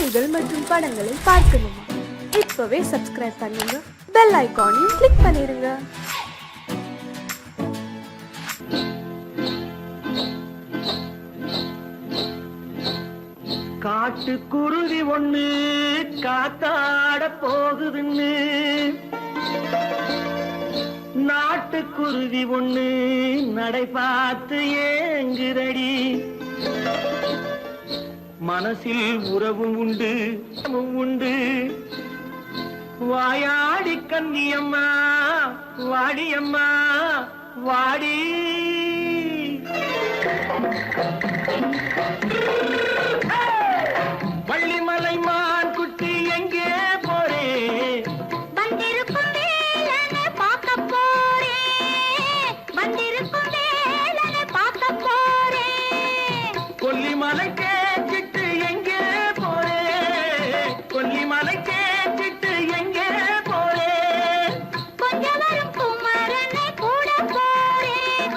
பாடல்கள் மற்றும் படங்களை பார்க்கணுமா? இப்பவே சப்ஸ்கிரைப் பண்ணுங்க, பெல் ஐகானையும் கிளிக் பண்ணிருங்க. காட்டுக்குருவி ஒண்ணு காத்தாட போகுதுன்னு, நாட்டுக்குருவி ஒண்ணு நடை பார்த்து ஏங்குதடி. மனசில் உறவும் உண்டு உண்டு, வாயாடி கன்னியம்மா வாடியம்மா வாடி. வள்ளிமலை மான் குட்டி எங்கே போறே? வந்திருக்கும் வேலனை பார்க்க போறேன், வந்திருக்கும் வேலனை பார்க்க போறேன். கொல்லிமலை கேட்டுட்டு எங்கே போறே? கொல்லிமலை கேட்டுட்டு எங்கே போறே? கொஞ்சம் வரும் குமரனை கூட போறேன்,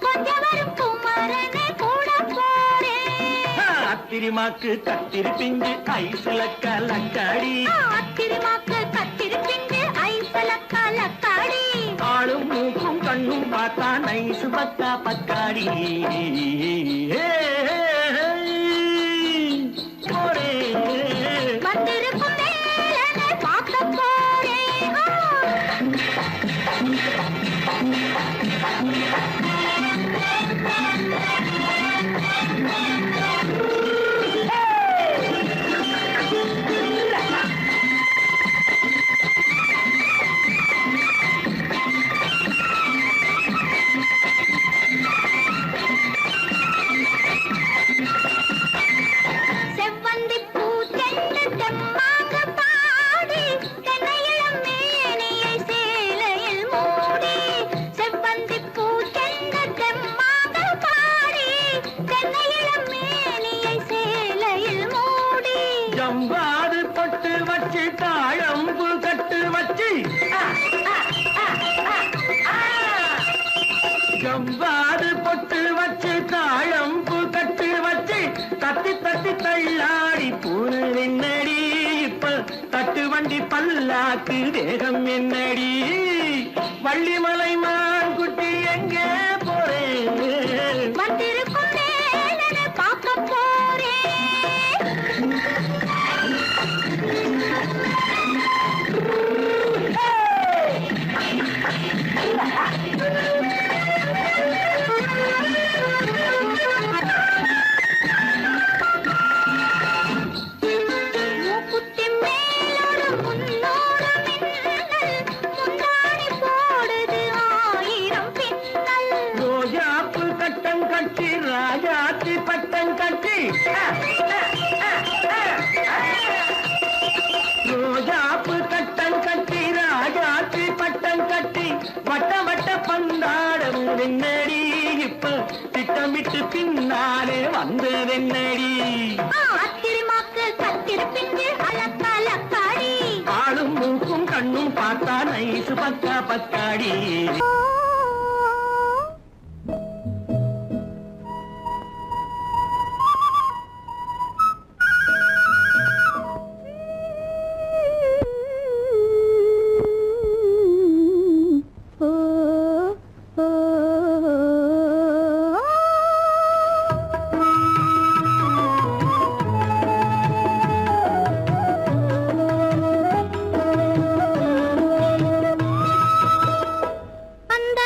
கொஞ்சம் வரும் குமரனை கூட போறேன். அத்திரிமாக்கு கத்திரி பிஞ்சு ஐசுல கலக்காடி, அத்திரிமாக்கு கத்திரி பிஞ்சு ஐசல கலக்காடி. ஆளும் மூக்கும் கண்ணும் பார்த்தா நைசு பக்கா பக்காடி. போரே வந்திருக்கும் வேலனை பார்க்க போறேன். செவ்வந்தி பூ தென்று தெம்மாக பாடி, தென்னையிளம் மேனியை சேலையில் மூடி. செவ்வந்தி பூ தென்று தெம்மாக பாடி, தென்னையிளம் மேனியை சேலையில் மூடி. ஜம்பாது பொட்டு வச்சு தாழம்பு கட்டு வச்சு, ஜம்பாது பொட்டு வச்சு தாழம்பு கட்டு வச்சு, தட்டி தட்டி தள்ளாடி பூரு என்னடி. இப்ப தட்டு வண்டி பல்லாக்கு வேகம் என்னடி. வள்ளிமலை மான் குட்டி எங்கே போறேன்? வந்திருக்கும் வேலனை பார்க்க போறேன். மூக்குத்தி மேலோடு முன்னோடு மின்னல், முந்தாணி போடுது ஆயிரம் பின்னல். ரோஜாப்பு கட்டம் கட்டி ராஜாத்தி பட்டம் கட்டி, ரோஜாப்பு கட்டம் கட்டி ராஜாத்தி பட்டம் கட்டி, வட்ட வட்ட பந்தாடம் வெண்ணடி. இப்ப திட்டமிட்டு பின்னாலே வந்ததென்னடி. அத்திரிமாக்கு கத்திரி பிஞ்சு அலக்கலக்காடி. ஆளும் மூக்கும் கண்ணும் பார்த்தா நைசு பக்கா பக்காடி. அந்த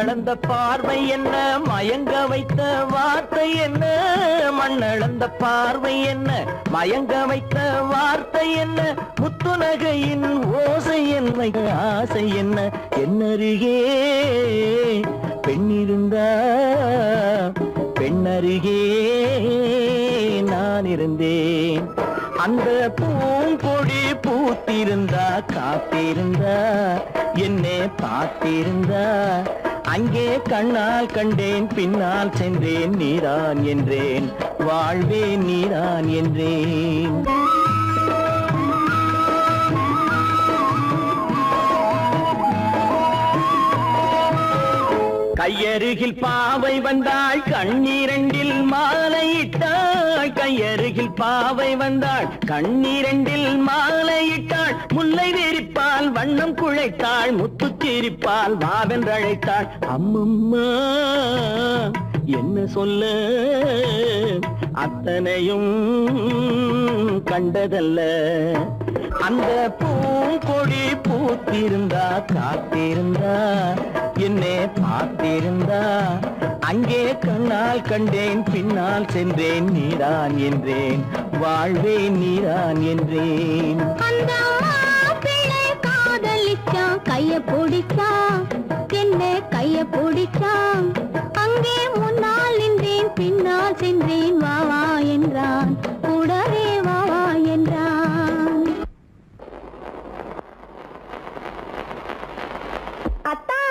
கண்ணளந்த பார்வை என்ன, மயங்க வைத்த வார்த்தை என்ன, மண்ணளந்த பார்வை என்ன, மயங்க வைத்த வார்த்தை என்ன, முத்துநகையின் ஓசை என்ன, ஆசை என்ன, என்னருகே பெண்ணிருந்தா பெண்ணருகே நான் இருந்தேன். அந்த பூங்கொடி பூத்திருந்தா காத்திருந்தா என்னை பார்த்திருந்தா, அங்கே கண்ணால் கண்டேன் பின்னால் சென்றேன், நீதான் என்றேன் வாழ்வே நீதான் என்றேன். கையருகில் பாவை வந்தாள் கண்ணீரண்டில் மாலையிட்டாள், கையருகில் பாவை வந்தாள் கண்ணீரண்டில் மாலையிட்டாள், முல்லை விரிப்பால் வண்ணம் குழைத்தாள், முத்து சிரிப்பால் வாவென்றழைத்தாள். அம்மம்மா என்ன சொல்ல அத்தனையும் கண்டதல்ல, அந்த பூங்கொடி பூத்திருந்தா காத்திருந்தா என்னை பார்த்திருந்தா, அங்கே கண்ணால் கண்டேன் பின்னால் சென்றேன், நீதான் என்றேன் வாழ்வே நீதான் என்றேன். அந்த மாப்பிள்ளை காதலிச்சான், கைய பிடிச்சான், என்ன கைய பிடிச்சான், அங்கே முன்னால் நின்றேன் பின்னால் சென்றேன், வா வா என்றான், கூடவே வா வா என்றான். அத்தா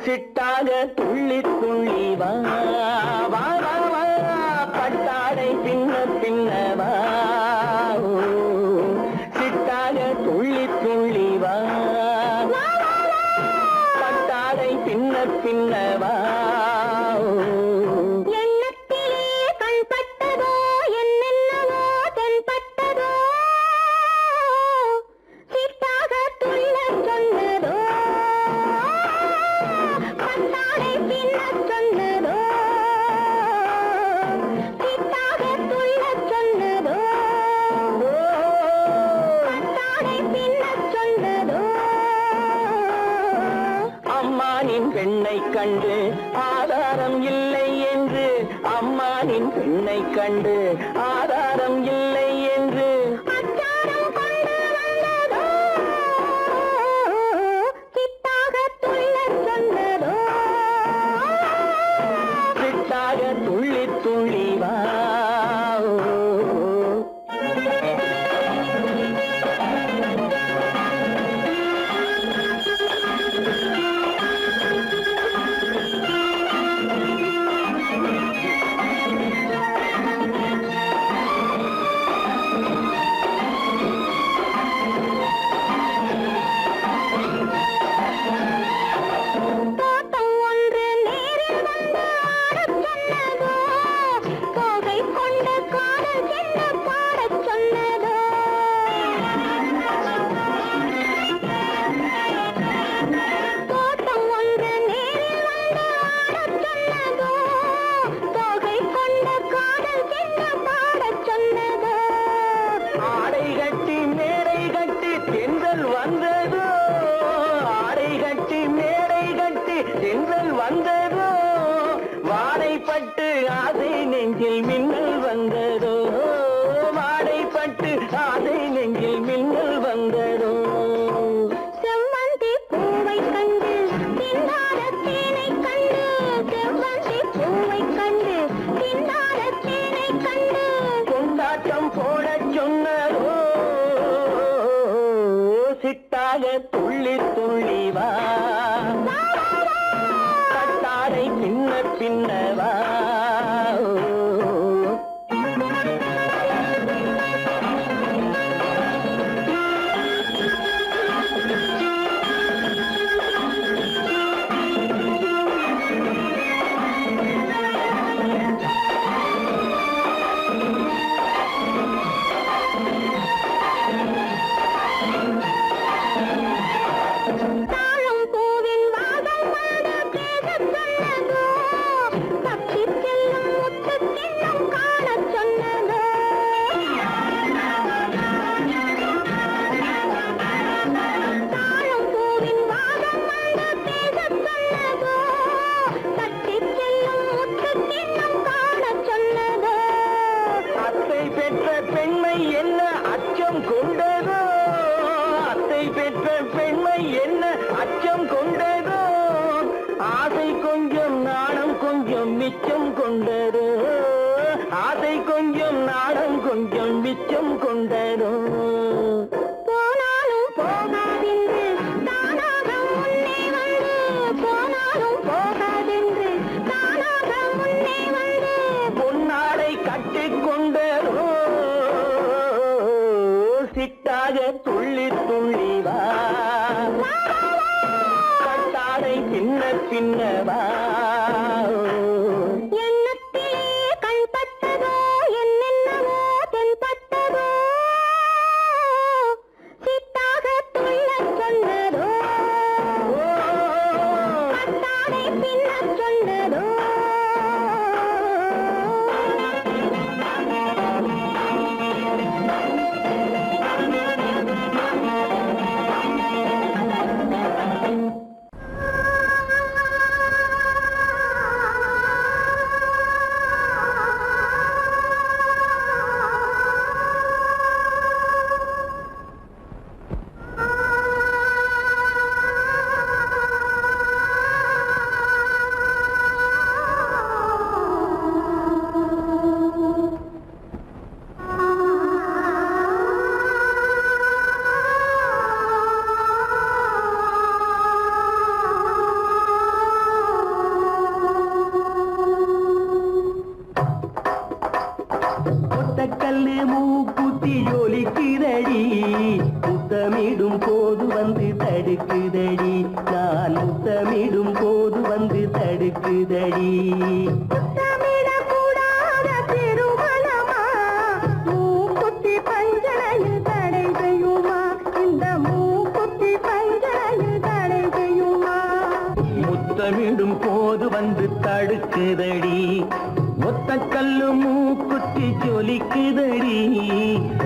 சிட்டாக துள்ளி துள்ளி வா வா வா வா, பட்டாடை பின்ன பின்ன வா, சிட்டாக துள்ளி துள்ளி வா, பட்டாடை பின்ன பின்ன வா. எண்ணத்திலே கண்பட்டதோ என்னென்னவோ தென்பட்டதோ, சிட்டாக துள்ள சொன்னதோ, பட்டாடை பின்ன சொன்னதோ, சிட்டாக துள்ள சொன்னதோ, பட்டாடை பின்ன சொன்னதோ. அம்மானின் பெண்ணை கண்டு ஆதாரம் இல்லை என்று, அம்மானின் பெண்ணை கண்டு ஆதாரம் இல்லை என்று, அச்சாரம் கொண்டு வந்ததோ, சிட்டாக துள்ள சொன்னதோ, சிட்டாக துள்ளி துள்ளி வா. தோட்டம் ஒன்று நேரில் வந்து ஆடச் சொன்னதோ, தோகை கொண்ட காதல் என்ன பாடச் சொன்னதோ, தோட்டம் ஒன்று நேரில் வந்து ஆடச் சொன்னதோ, தோகை கொண்ட காதல் என்ன பாடச் சொன்னதோ. ஆடை கட்டி மேடை கட்டி தென்றல் வந்ததோ, ஆடை கட்டி மேடை கட்டி தென்றல் வந்ததோ, வாடைப்பட்டு ஆசை நெஞ்சில் மின்னல் வந்ததோ, வாடைப்பட்டு ஆசை நெஞ்சில் மின்னல் வந்ததோ. செவ்வந்தி பூவை கண்டு தின்னார தேனை கண்டு, செவ்வந்தி பூவை கண்டு தின்னார தேனை கண்டு, கொண்டாட்டம் போடச் சொன்னதோ, சிட்டாக துள்ளி துள்ளி வா, பட்டாடை பின்ன பின்ன வா. பெண்மை என்ன அச்சம் கொண்டதோ, அத்தை பெற்ற பெண்மை என்ன அச்சம் கொண்டதோ, ஆசை கொஞ்சம் நாணம் கொஞ்சம் மிச்சம் கொண்டதோ, ஆசை கொஞ்சம் நாணம் கொஞ்சம் மிச்சம் கொண்டதோ. போனாலும் போகாதென்று தானாக முன்னே வந்து, போனாலும் போகாதென்று தானாக முன்னே வந்து, பொன்னாடை கட்டிக்கொண்டதோ, சிட்டாக துள்ளி துள்ளி வா, கட்டாடை பின்ன பின்னவா. எண்ணத்திலே கண்பட்டதோ என்னென்னவோ தென்பட்டதோ, சித்தாக துள்ளச் சொன்னதோ, கட்டாடை பின்னச் சொன்னதோ. ஒத்தக்கல்லு மூக்குத்தி ஜொலிக்குதடி, முத்தமிடும் போது வந்து தடுக்குதடி, நான் முத்தமிடும் போது வந்து தடுக்குதடி. முத்தமிடக்கூடாத திருமணமா, மூக்குத்தி பஞ்சனையில் தடை செய்யுமா, இந்த மூக்குத்தி பஞ்சனையில் தடை செய்யுமா. முத்தமிடும் போது வந்து தடுக்குதடி, ஒத்தக்கல்லு மூக்குத்தி ஜொலிக்குதடி,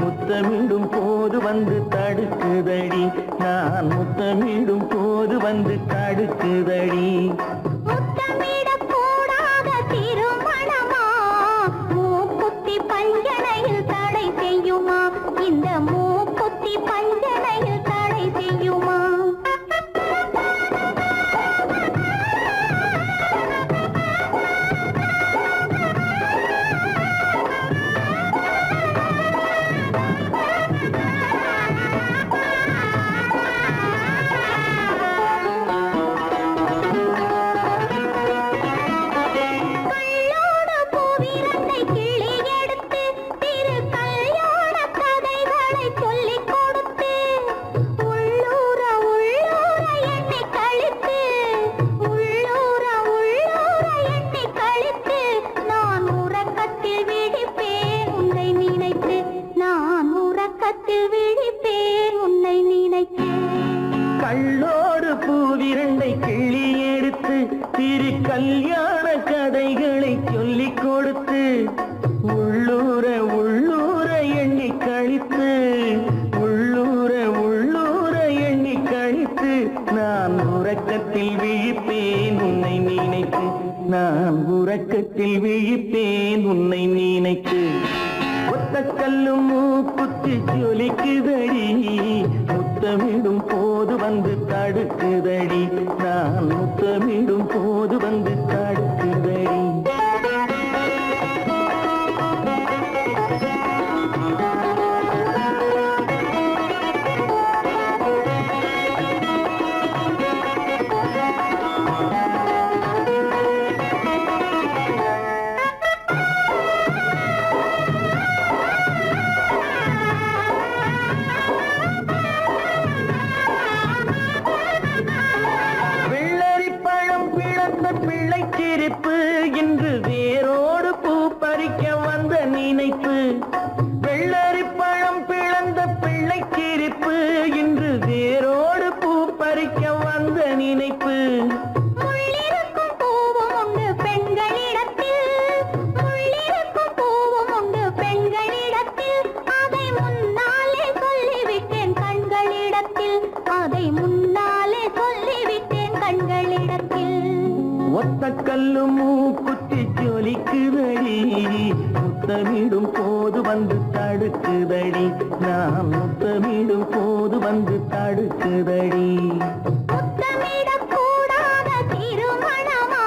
முத்தமிடும் போது வந்து தடுக்குதடி, நான் முத்தமிடும் போது வந்து தடுக்குதடி. முத்தமிடக்கூடாத திருமணமா, மூக்குத்தி பஞ்சனையில் தடை செய்யுமா, இந்த மூக்குத்தி பஞ்சனையில் தடை செய்யுமா. கள்ளோடு பூவிரண்டை கிள்ளி எடுத்து, திரு கல்யாண கதைகளை சொல்லிக் கொடுத்து, உள்ளூர உள்ளூர எண்ணி கழித்து, உள்ளூர உள்ளூர எண்ணி கழித்து, நான் உறக்கத்தில் விழிப்பேன் உன்னை நினைத்து, நான் உறக்கத்தில் விழிப்பேன் உன்னை நினைத்து. கள்ளோடு பூவிரண்டை கிள்ளி எடுத்து, திரு கல்யாண கதைகளை சொல்லிக் கொடுத்து, உள்ளூர உள்ளூர எண்ணி கழித்து, உள்ளூர உள்ளூர எண்ணி கழித்து, நான் உறக்கத்தில் விழிப்பேன் உன்னை நினைத்து, நான் உறக்கத்தில் விழிப்பேன் உன்னை நினைத்து. ஒத்தக்கல்லும் மூக்குத்தி ஜொலிக்குதடி, முத்தமிடும் போது வந்து தடுக்குதடி, நான் முத்தமிடும் போது வந்து தடுக்குதடி. வெள்ளரிப்பழம் பிளந்த பிள்ளை சிரிப்பு, இன்று வேரோடு பூ பறிக்க வந்த நினைப்பு. வெள்ளரிப்பழம் பிளந்த பிள்ளை சிரிப்பு, இன்று வேரோடு பூ பறிக்க வந்த நினைப்பு. முள்ளிருக்கும் பூவும் உண்டு பெண்களிடத்தில், முள்ளிருக்கும் பூவும் உண்டு பெண்களிடத்தில், அதை முன்னாலே சொல்லிவிட்டேன் கண்களிடத்தில், அதை முன்னாலே சொல்லிவிட்டேன் கண்களிடத்தில். ஒத்தக்கல்லு மூக்குத்தி ஜொலிக்குதடி, முத்தமிடும் போது வந்து தடுக்குதடி நான் முத்தமிடும் போது வந்து தடுக்குதடி முத்தமிடக்கூடாத திருமணமா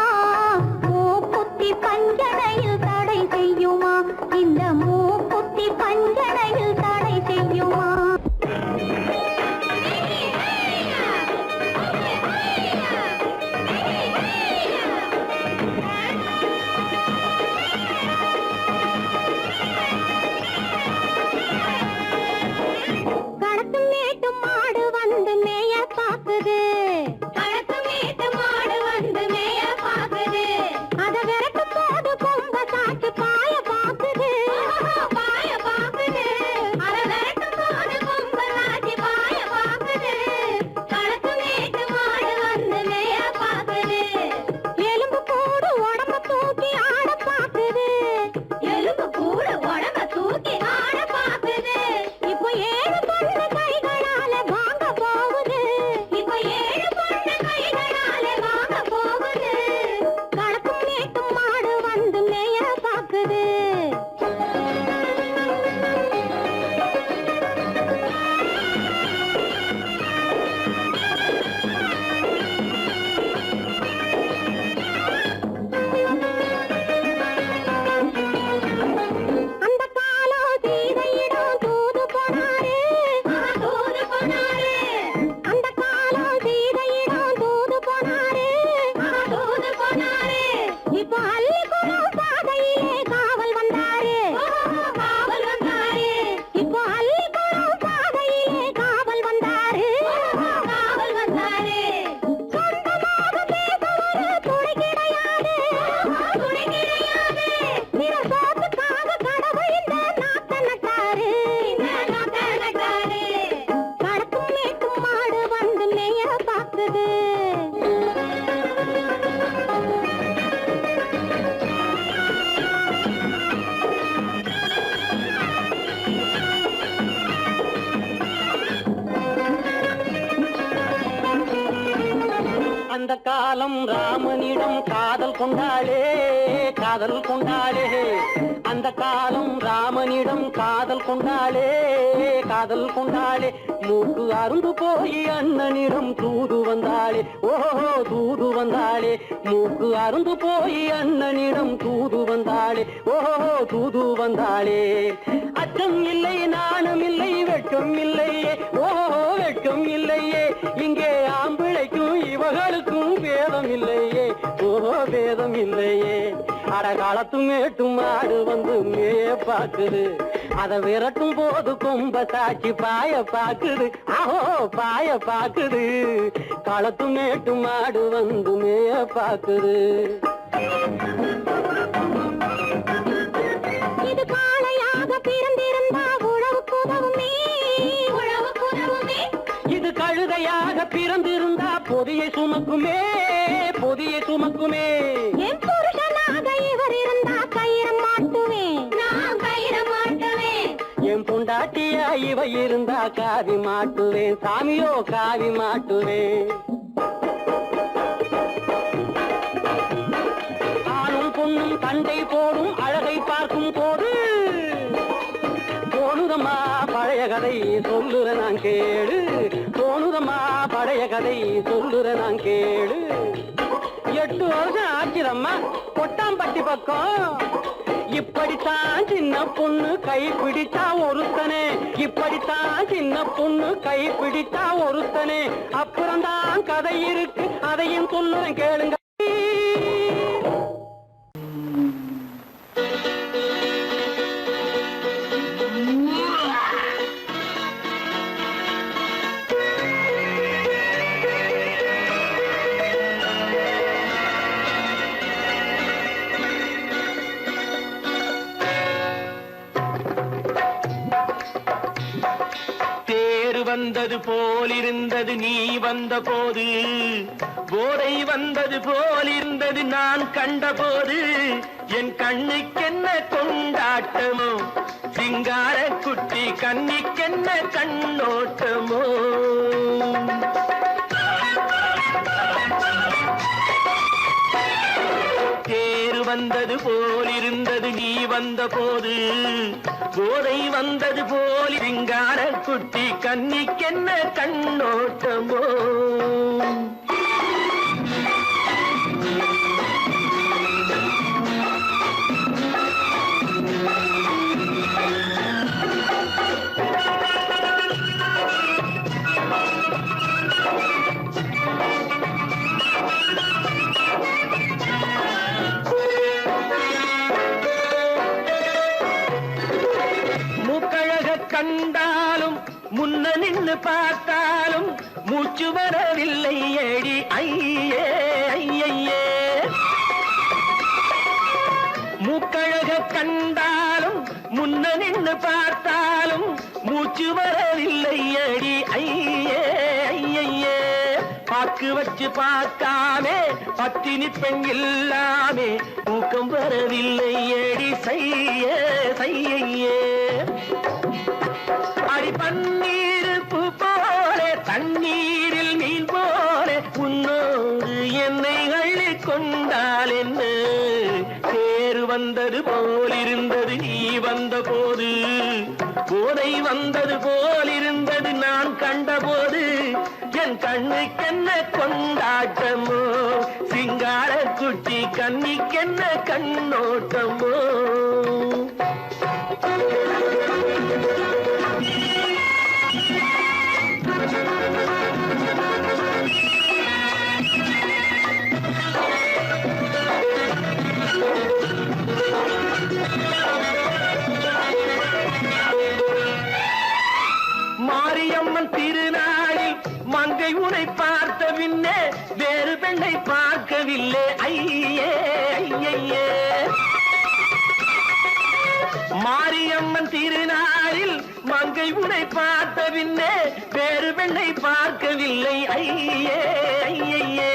மூக்குத்தி பஞ்சனையில் தடை செய்யுமா இந்த மூக்குத்தி பஞ்சனையில் தடை செய்யுமா அந்த காலம் ராமனிடம் காதல் கொண்டாளே காதல் கொண்டாளே அந்த காலம் ராமனிடம் காதல் கொண்டாளே காதல் கொண்டாளே மூக்கு அருந்து போய் அண்ணனிடம் தூது வந்தாளே ஓஹோ தூது வந்தாளே மூக்கு அருந்து போய் அண்ணனிடம் தூது வந்தாளே ஓஹோ தூது வந்தாளே அச்சம் இல்லை நாணம் இல்லை வெட்கம் இல்லையே ஓஹோ வெட்கம் இல்லையே இங்கே ஆம்பிளைக்கும் இவர்களுக்கும் வேதம் இல்லையே ஓஹோ வேதம் இல்லையே அடகாலத்து மேட்டும் ஆடு வந்து மேய பாக்குது அதை விரட்டும் போது கொம்ப சாட்சி பாய பாக்குது ஆஹோ பாய பாக்குது களத்து மேட்டும் ஆடு வந்து மேய பாக்குது இது காளையாக பிறந்திருந்தா உழவுக்கு உதவுமே உழவுக்கு உதவுமே இது கழுதையாக பிறந்திருந்தா பொதியை சுமக்குமே பொதியை சுமக்குமே என் புருஷனாக இவர் இருந்தா கயிறம் மாட்டுவேன் நான் கயிறம் மாட்டுவேன் என் பொண்டாட்டியா இவ இருந்தா காவி மாட்டுவேன் சாமியோ காவி மாட்டுவேன் ஆணும் பொண்ணும் சண்டை போடும் அழகை பார்க்கும் போது தோணுதம்மா பழைய கதை சொல்லுற நான் கேளு தோணுதம்மா பழைய கதை சொல்லுற நான் கேளு 8 வருஷம் ஆச்சுதம்மா கொட்டாம்பட்டி பக்கம் இப்படித்தான் சின்ன பொண்ணு கை பிடித்தா ஒருத்தனே இப்படித்தான் சின்ன பொண்ணு கை பிடித்தா ஒருத்தனே அப்புறம்தான் கதை இருக்கு அதையும் சொல்லுறேன் கேளுங்க வந்தது போலிருந்தது நீ வந்த போது போதை வந்தது போலிருந்தது நான் கண்டபோது என் கண்ணுக்கென்ன கொண்டாட்டமோ சிங்கார குட்டி கண்ணிக்கென்ன கண்ணோட்டமோ தேர் வந்தது போலிருந்தது நீ வந்த போது போதை வந்தது போல் சிங்கார குட்டி கன்னிக்கென்ன கண்ணோட்டமோ கண்டாலும் முன்ன நின்று பார்த்தாலும் மூச்சு வரவில்லை ஏடி ஐயே ஐயே மூக்கழக கண்டாலும் முன்ன நின்று பார்த்தாலும் மூச்சு வரவில்லை ஏடி ஐயே ஐயே பாக்கு வச்சு பார்க்காமே பத்தினி பெண் இல்லாமே ஊக்கம் வரவில்லை ஏடி செய்ய செய்யே அடி பன்னீர் பூ போல தண்ணீரில் மீன் போல உன்னோடு என்னை அள்ளி கொண்டால் என்ன தேர் வந்தது போலிருந்தது நீ வந்த போது போதை வந்தது போலிருந்தது நான் கண்டபோது என் கண்ணுக்கென்ன கொண்டாட்டமோ சிங்கார குட்டி கண்ணிக்கென்ன கண்ணோட்டமோ மாரியம்மன் திருநாளில் மங்கை உனை பார்த்த பின்னே வேறு பெண்ணை பார்க்கவில்லை ஐயே ஐயே மாரியம்மன் திருநாளில் மங்கை உனை பார்த்த பின்னே வேறு பெண்ணை பார்க்கவில்லை ஐயே ஐயே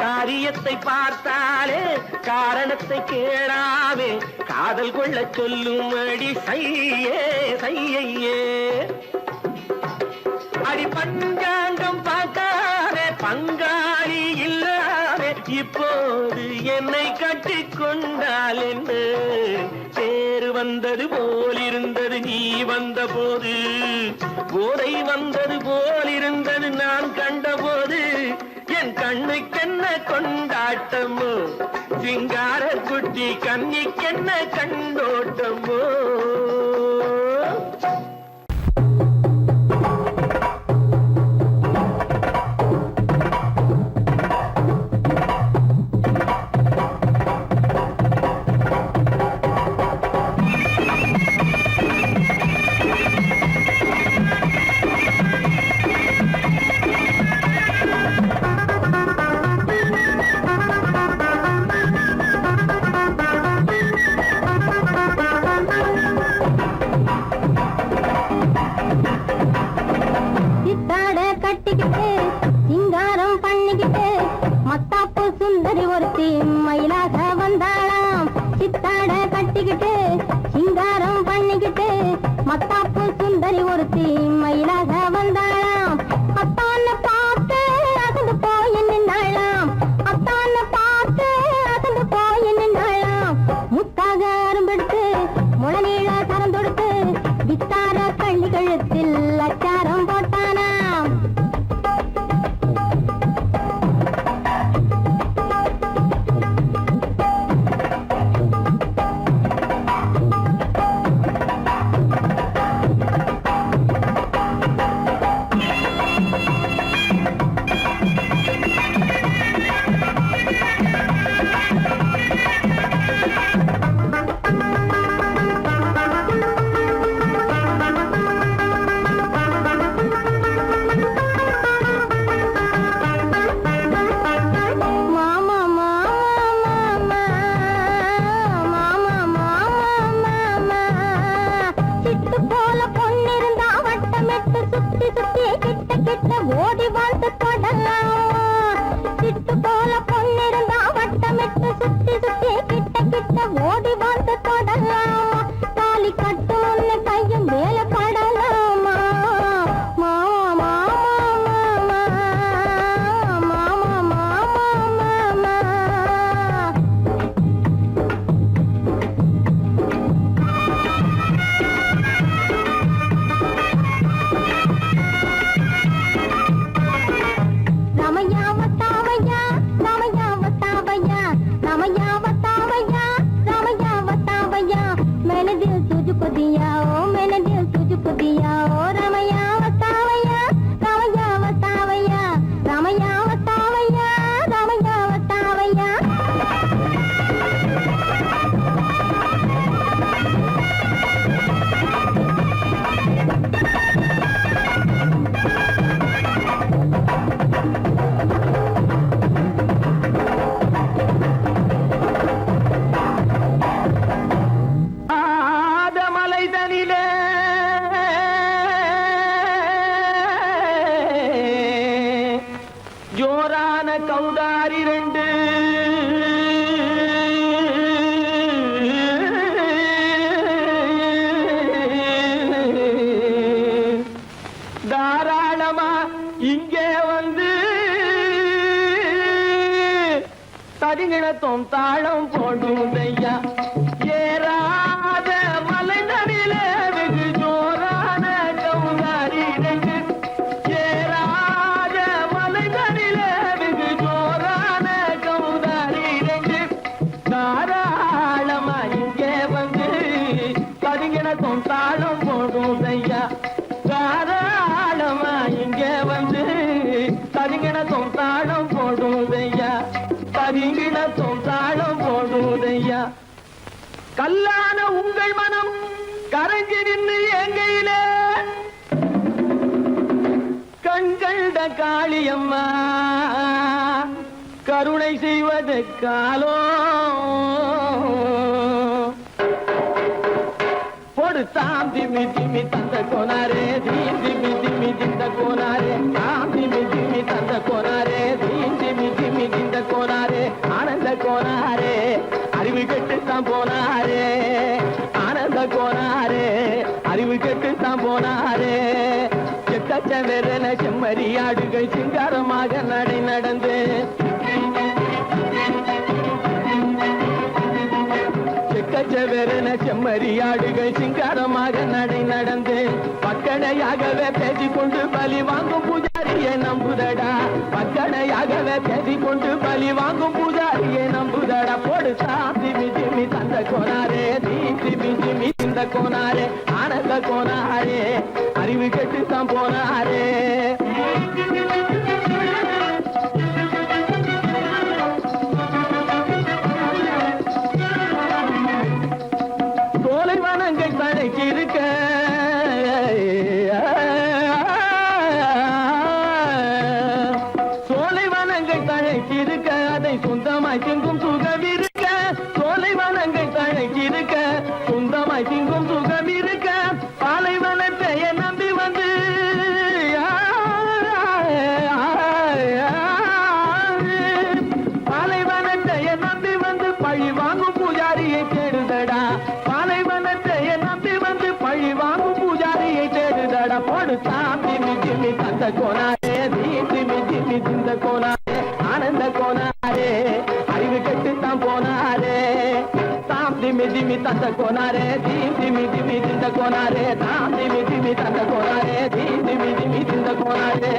காரியத்தை பார்த்தாலே காரணத்தை கேளாமே காதல் கொள்ள சொல்லும் அடி செய்யே செய்யே அடி பஞ்சாங்கம் பார்க்காதே பங்காளி இல்லாமே இப்போது என்னை கட்டி கொண்டால் என்ன தேர் வந்தது போலிருந்தது நீ வந்த போது போதை வந்தது போலிருந்தது நான் கண்டபோது என் கண்ணுக்கென்ன கொண்டாட்டமோ சிங்கார குட்டி கன்னிக்கென்ன கண்ணோட்டமோ இங்கே வந்து தடிங்கிணத்தும் தாளம் போடும் ஐயா ஏறாத மலைதனிலே வெகு ஜோரான கவுதாரி நெஞ்சு ஏறாத மலைதனிலே வெகு ஜோரான கவுதாரி நெஞ்சு தாராளமா இங்கே வந்து தடிங்கிணத்தும் தாளம் போடும் ஐயா தாராளமா இங்கே வந்து தடிங்கிணத்தும் தாளம் போடும் ஐயா தரிங்கிணத்தும் தாளம் போடுதையா கல்லான உங்கள் மனம் கரைஞ்சி நின்று எங்கையிலே கண்கண்ட காளியம்மா கருணை செய்வது காலோ பொடு தாம் திமி திமி தந்த கோனாரே தீம் திமி திமி திந்த கோனாரே தாம் திமி திமி தந்த கோனாரே தீம் திமி திமி திந்த கோனாரே ஆனந்த கோனாரே அறிவு கெட்டுத்தான் போனாரே ஆனந்த கோனாரே அறிவு கெட்டுத்தான் போனாரே செக்கச்சவென செம்மறியாடுகள் சிங்காரமாக நடை நடந்து செக்கச்சவென செம்மறியாடுகள் சிங்காரமாக நடை நடந்து பக்கடையாகவே பேசிக்கொண்டு பலி வாங்கும் பூஜாரியை நம்புதடா பக்கடையாகவே பேசிக்கொண்டு பலி வாங்கும் பூஜாரியை நம்புதடா போடு திமி திமி தந்த கோனாரே திமி திமி இந்த கோனாரே ஆனந்த கோனாரே அறிவு கெட்டுத்தான் போனாரே சோலைவனங்கள் தழைக்கிருக்க சோலைவனங்கள் தழைக்கிருக்க அதை சொந்தமாய் திங்கும் சுகம் இருக்க சோலைவனங்கள் தழைக்கிருக்க சொந்தமாய் திங்கும் சுகம் இருக்க பாலைவனத்தை நம்பி வந்து பாலைவனத்தை நம்பி வந்து பழி வாங்கும் பூஜாரியை தேடுதடா பாலைவனத்தை நம்பி வந்து பழி வாங்கும் பூஜாரியை தேடுதடா போடு திமி திமி தந்த கோனாரே திமி திமி திந்த கோனாரே ஆனந்த கோனாரே அறிவு கெட்டுத்தான் போனாரே தாம் திமி திமி தந்த கோனாரே திமி திமி திந்த கோனாரே தாம் திமி திமி தந்த கோனாரே திமி திமி திந்த கோனாரே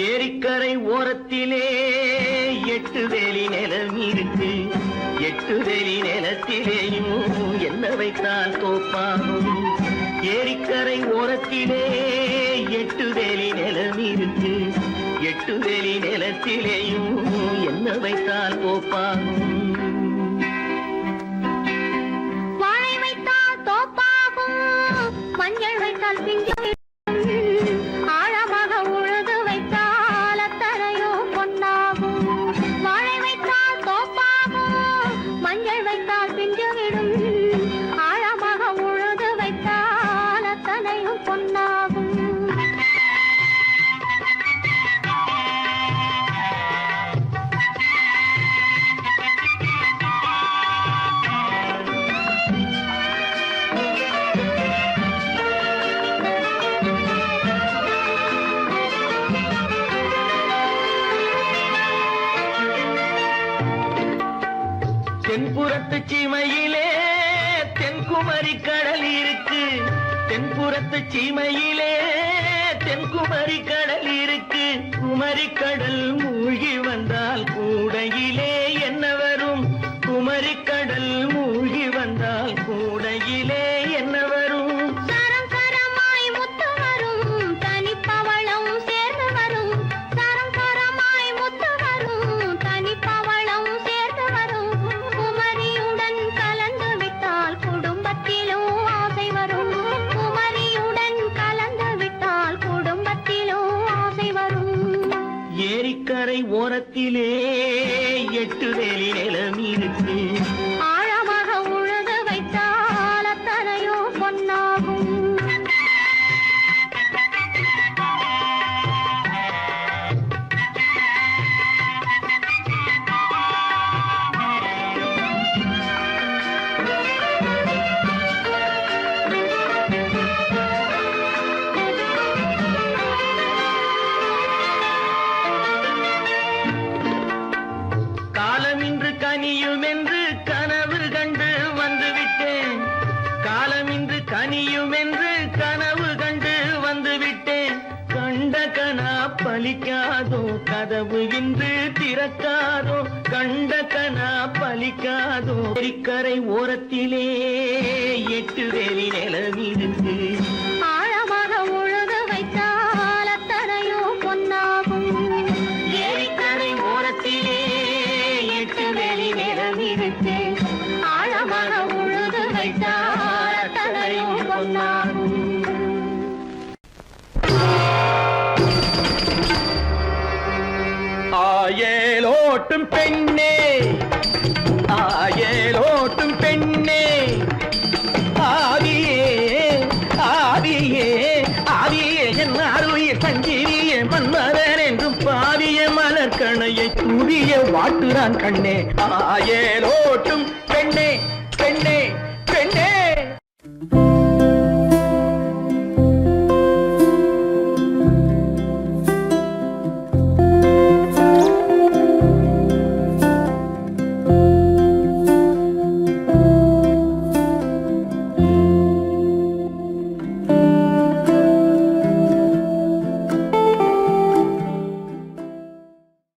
ஏரிக்கரை ஓரத்திலே 8 வேலி நிலம் இருக்கு 8 வேலி நிலத்திலேயும் என்ன வைத்தால் தோப்பாகும் ஏரிக்கரை ஓரத்திலே 8 வேலி நிலம் இருக்கு 8 வேலி நிலத்திலேயும் என்ன வைத்தால் தோப்பாகும் வாழை வைத்தால் தோப்பாகும் மஞ்சள் வைத்தால் பிஞ்சு ஆழமாக உழுது வைத்தால் அத்தனையோ பொன்னாகும் வாழை வைத்தால் தோப்பாகும் மஞ்சள் வைத்தால் பிஞ்சு விடும் ஆழமாக உழுது வைத்தால் அத்தனையோ பொன்னாகும் தென்புறத்து சீமையிலே தென்குமரி கடல் இருக்கு தென்புறத்து சீமையிலே தென்குமரி கடல் இருக்கு குமரி கடல் மூழ்கி வந்தால் கூடையிலே என்ன வரும் குமரி கடல் மூழ்கி வந்தால் கூடையிலே என்ன வரும் சரம் சரமாய் முத்து வரும் தனிப்பவளம் சேர்ந்து வரும் சரம் சரமாய் முத்து வரும் தனிப்பவளம் சேர்ந்து வரும் குமரியுடன் கலந்து விட்டால் குடும்பத்திலும் ஆசை வரும் குமரியுடன் கலந்து விட்டால் குடும்பத்திலும் ஆசை வரும் ஏரிக்கரை ஓரத்திலே 8 வேலி நிலம் இருக்கு ஆழமாக உழுது வைத்தால் அத்தனையோ பொன்னா கதவு இன்று திறக்காதோ கண்ட கனா பலிக்காதோ கரை ஓரத்திலே 8 வேலி நிலவிருக்கு ஆழமாக உழுது வைத்தால் அத்தனையோ பொன்னாகும் ஏரிக்கரை ஓரத்திலே 8 வேலி நிலவிருக்கு ஆழமாக உழுது வைத்தால் அத்தனையோ பொன்னாகும் ஆயேலோட்டும் பெண்ணே ஆயேலோட்டும் பெண்ணே ஆதியே ஆதியே ஆதியே என் அருளிய சஞ்சீவியே மன்மதன் என்றும் பாதிய மலர்கணையை தூவிய வாட்டுறான் கண்ணே ஆயேலோட்டும் பெண்ணே பெண்ணே பெண்ணே